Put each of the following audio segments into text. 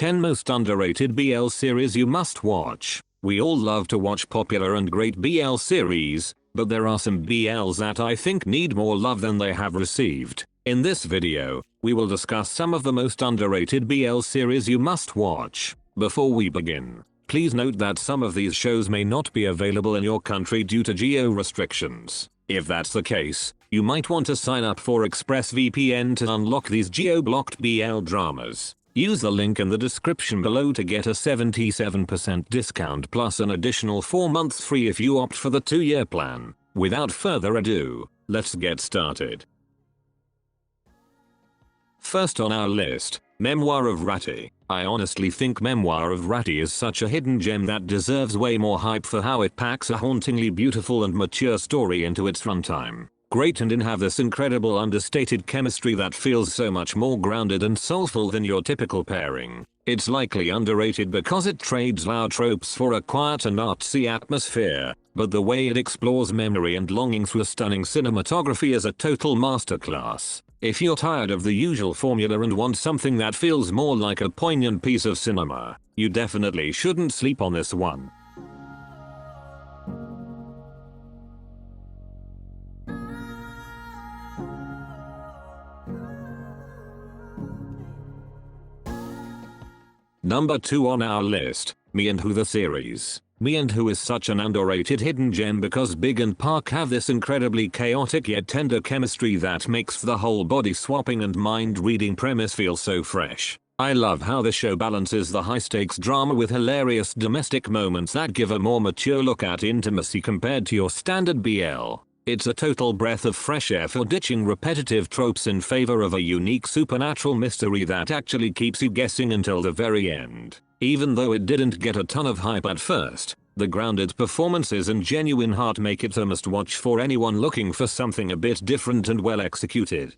10 most underrated BL series you must watch. We all love to watch popular and great BL series, but there are some BLs that I think need more love than they have received. In this video, we will discuss some of the most underrated BL series you must watch. Before we begin, please note that some of these shows may not be available in your country due to geo restrictions. If that's the case, you might want to sign up for ExpressVPN to unlock these geo-blocked BL dramas. Use the link in the description below to get a 77% discount plus an additional 4 months free if you opt for the 2-year plan. Without further ado, let's get started. First on our list, Memoir of Ratty. I honestly think Memoir of Ratty is such a hidden gem that deserves way more hype for how it packs a hauntingly beautiful and mature story into its runtime. Great and have this incredible understated chemistry that feels so much more grounded and soulful than your typical pairing. It's likely underrated because it trades loud tropes for a quiet and artsy atmosphere, but the way it explores memory and longing through stunning cinematography is a total masterclass. If you're tired of the usual formula and want something that feels more like a poignant piece of cinema, you definitely shouldn't sleep on this one. Number 2 on our list, Me and Who the series. Me and Who is such an underrated hidden gem because Big and Park have this incredibly chaotic yet tender chemistry that makes the whole body swapping and mind reading premise feel so fresh. I love how the show balances the high stakes drama with hilarious domestic moments that give a more mature look at intimacy compared to your standard BL. It's a total breath of fresh air for ditching repetitive tropes in favor of a unique supernatural mystery that actually keeps you guessing until the very end. Even though it didn't get a ton of hype at first, the grounded performances and genuine heart make it a must-watch for anyone looking for something a bit different and well executed.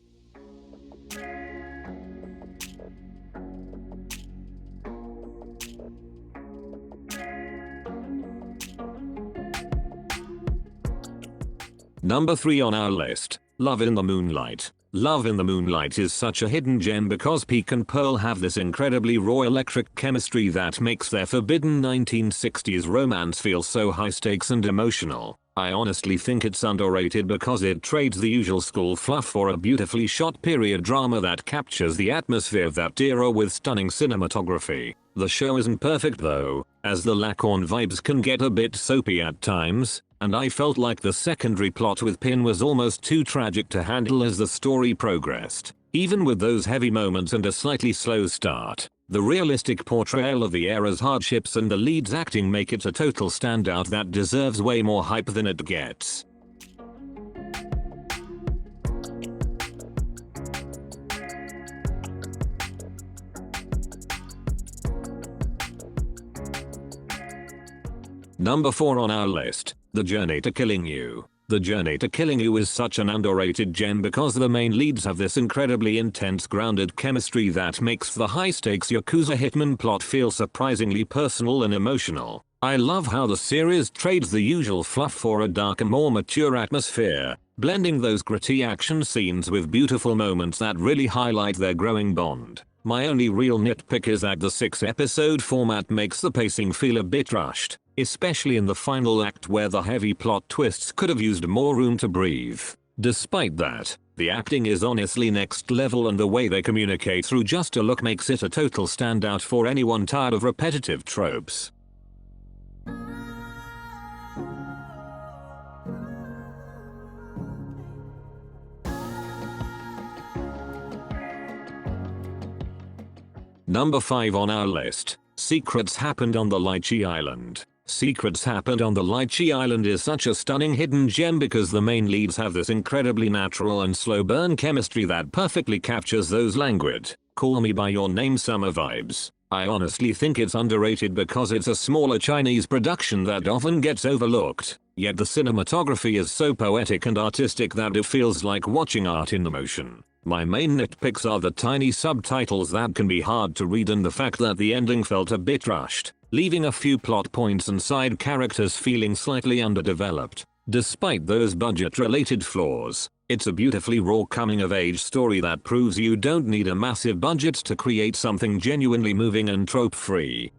Number 3 on our list, Love in the Moonlight. Love in the Moonlight is such a hidden gem because Peak and Pearl have this incredibly raw electric chemistry that makes their forbidden 1960s romance feel so high stakes and emotional. I honestly think it's underrated because it trades the usual school fluff for a beautifully shot period drama that captures the atmosphere of that era with stunning cinematography. The show isn't perfect though, as the Lacorn vibes can get a bit soapy at times, and I felt like the secondary plot with Pin was almost too tragic to handle as the story progressed. Even with those heavy moments and a slightly slow start, the realistic portrayal of the era's hardships and the lead's acting make it a total standout that deserves way more hype than it gets. Number 4 on our list, The Journey to Killing You. The Journey to Killing You is such an underrated gem because the main leads have this incredibly intense grounded chemistry that makes the high-stakes Yakuza hitman plot feel surprisingly personal and emotional. I love how the series trades the usual fluff for a darker, more mature atmosphere, blending those gritty action scenes with beautiful moments that really highlight their growing bond. My only real nitpick is that the 6-episode format makes the pacing feel a bit rushed, especially in the final act where the heavy plot twists could have used more room to breathe. Despite that, the acting is honestly next level and the way they communicate through just a look makes it a total standout for anyone tired of repetitive tropes. Number 5 on our list, Secrets Happened on the Lychee Island. Secrets Happened on the Lychee Island is such a stunning hidden gem because the main leads have this incredibly natural and slow burn chemistry that perfectly captures those languid, call me by your name summer vibes. I honestly think it's underrated because it's a smaller Chinese production that often gets overlooked, yet the cinematography is so poetic and artistic that it feels like watching art in motion. My main nitpicks are the tiny subtitles that can be hard to read and the fact that the ending felt a bit rushed, leaving a few plot points and side characters feeling slightly underdeveloped. Despite those budget-related flaws, It's a beautifully raw coming-of-age story that proves you don't need a massive budget to create something genuinely moving and trope-free.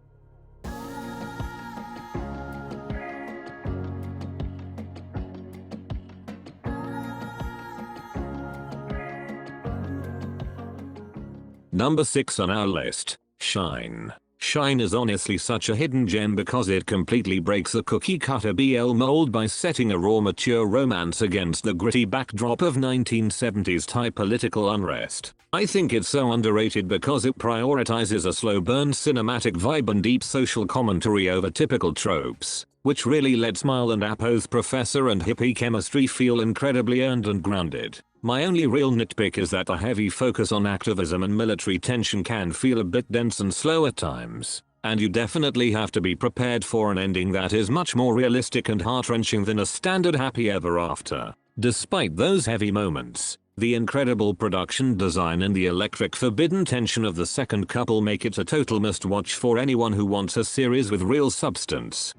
Number 6 on our list, Shine. Shine is honestly such a hidden gem because it completely breaks the cookie-cutter BL mold by setting a raw mature romance against the gritty backdrop of 1970s type political unrest. I think it's so underrated because it prioritizes a slow burn cinematic vibe and deep social commentary over typical tropes, which really lets Mile and Apo's professor and hippie chemistry feel incredibly earned and grounded. My only real nitpick is that the heavy focus on activism and military tension can feel a bit dense and slow at times, and you definitely have to be prepared for an ending that is much more realistic and heart-wrenching than a standard happy ever after. Despite those heavy moments, the incredible production design and the electric forbidden tension of the second couple make it a total must-watch for anyone who wants a series with real substance.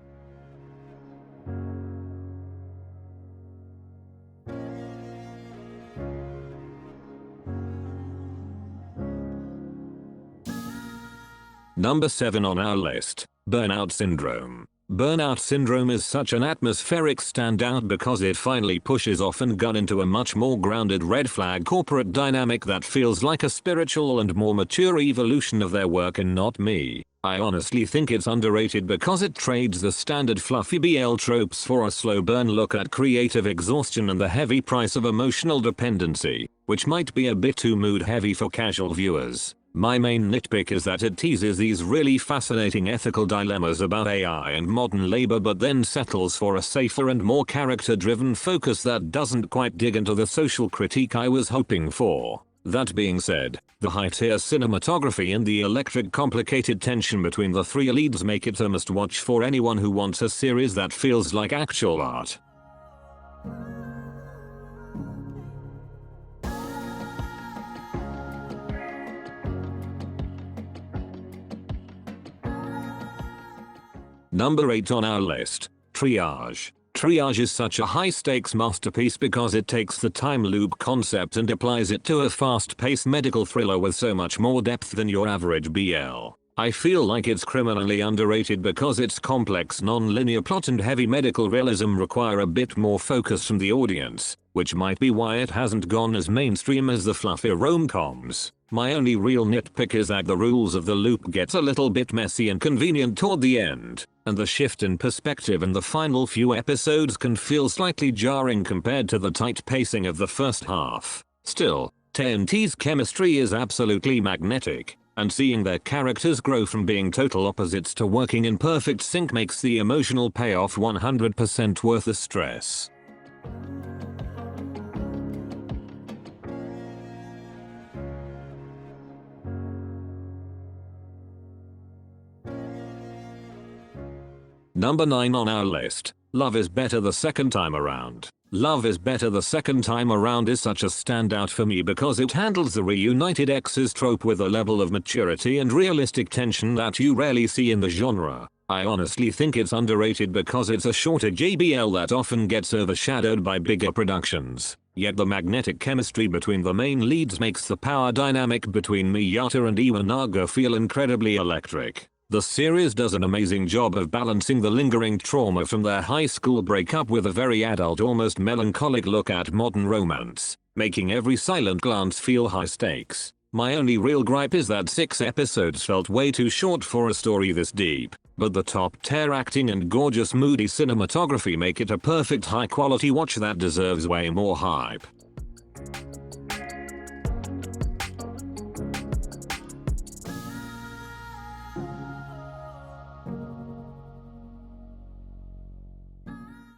Number 7 on our list, Burnout Syndrome. Burnout Syndrome is such an atmospheric standout because it finally pushes off and gun into a much more grounded red flag corporate dynamic that feels like a spiritual and more mature evolution of their work and not me. I honestly think it's underrated because it trades the standard fluffy BL tropes for a slow burn look at creative exhaustion and the heavy price of emotional dependency, which might be a bit too mood heavy for casual viewers. My main nitpick is that it teases these really fascinating ethical dilemmas about AI and modern labor but then settles for a safer and more character-driven focus that doesn't quite dig into the social critique I was hoping for. That being said, the high-tier cinematography and the electric complicated tension between the three leads make it a must-watch for anyone who wants a series that feels like actual art. Number 8 on our list, Triage. Triage is such a high-stakes masterpiece because it takes the time loop concept and applies it to a fast-paced medical thriller with so much more depth than your average BL. I feel like it's criminally underrated because its complex non-linear plot and heavy medical realism require a bit more focus from the audience, which might be why it hasn't gone as mainstream as the fluffy rom-coms. My only real nitpick is that the rules of the loop gets a little bit messy and convenient toward the end, and the shift in perspective in the final few episodes can feel slightly jarring compared to the tight pacing of the first half. Still, TNT's chemistry is absolutely magnetic, and seeing their characters grow from being total opposites to working in perfect sync makes the emotional payoff 100% worth the stress. Number 9 on our list, Love is Better the Second Time Around. Love is Better the Second Time Around is such a standout for me because it handles the reunited exes trope with a level of maturity and realistic tension that you rarely see in the genre. I honestly think it's underrated because it's a shorter JBL that often gets overshadowed by bigger productions. Yet the magnetic chemistry between the main leads makes the power dynamic between Miyata and Iwanaga feel incredibly electric. The series does an amazing job of balancing the lingering trauma from their high school breakup with a very adult, almost melancholic look at modern romance, making every silent glance feel high stakes. My only real gripe is that 6 episodes felt way too short for a story this deep, but the top-tier acting and gorgeous moody cinematography make it a perfect high-quality watch that deserves way more hype.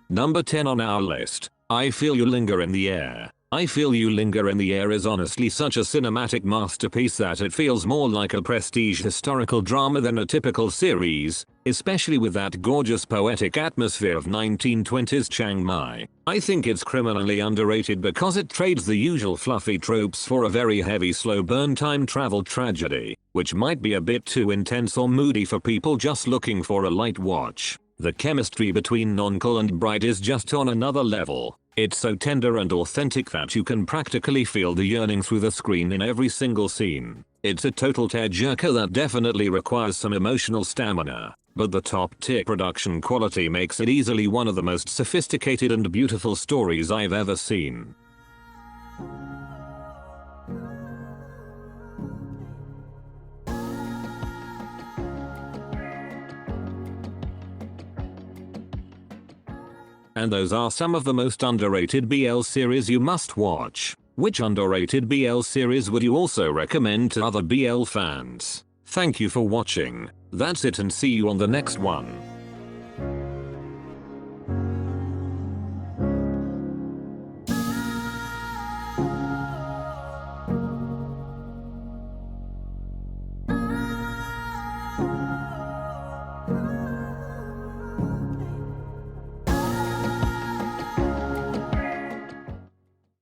Number 10 on our list, I Feel You Linger in the Air. I Feel You Linger in the Air is honestly such a cinematic masterpiece that it feels more like a prestige historical drama than a typical series, especially with that gorgeous poetic atmosphere of 1920s Chiang Mai. I think it's criminally underrated because it trades the usual fluffy tropes for a very heavy slow burn time travel tragedy, which might be a bit too intense or moody for people just looking for a light watch. The chemistry between Nonkel and Bright is just on another level, It's so tender and authentic that you can practically feel the yearning through the screen in every single scene. It's a total tearjerker that definitely requires some emotional stamina, but the top-tier production quality makes it easily one of the most sophisticated and beautiful stories I've ever seen. And those are some of the most underrated BL series you must watch. Which underrated BL series would you also recommend to other BL fans? Thank you for watching. That's it, and see you on the next one.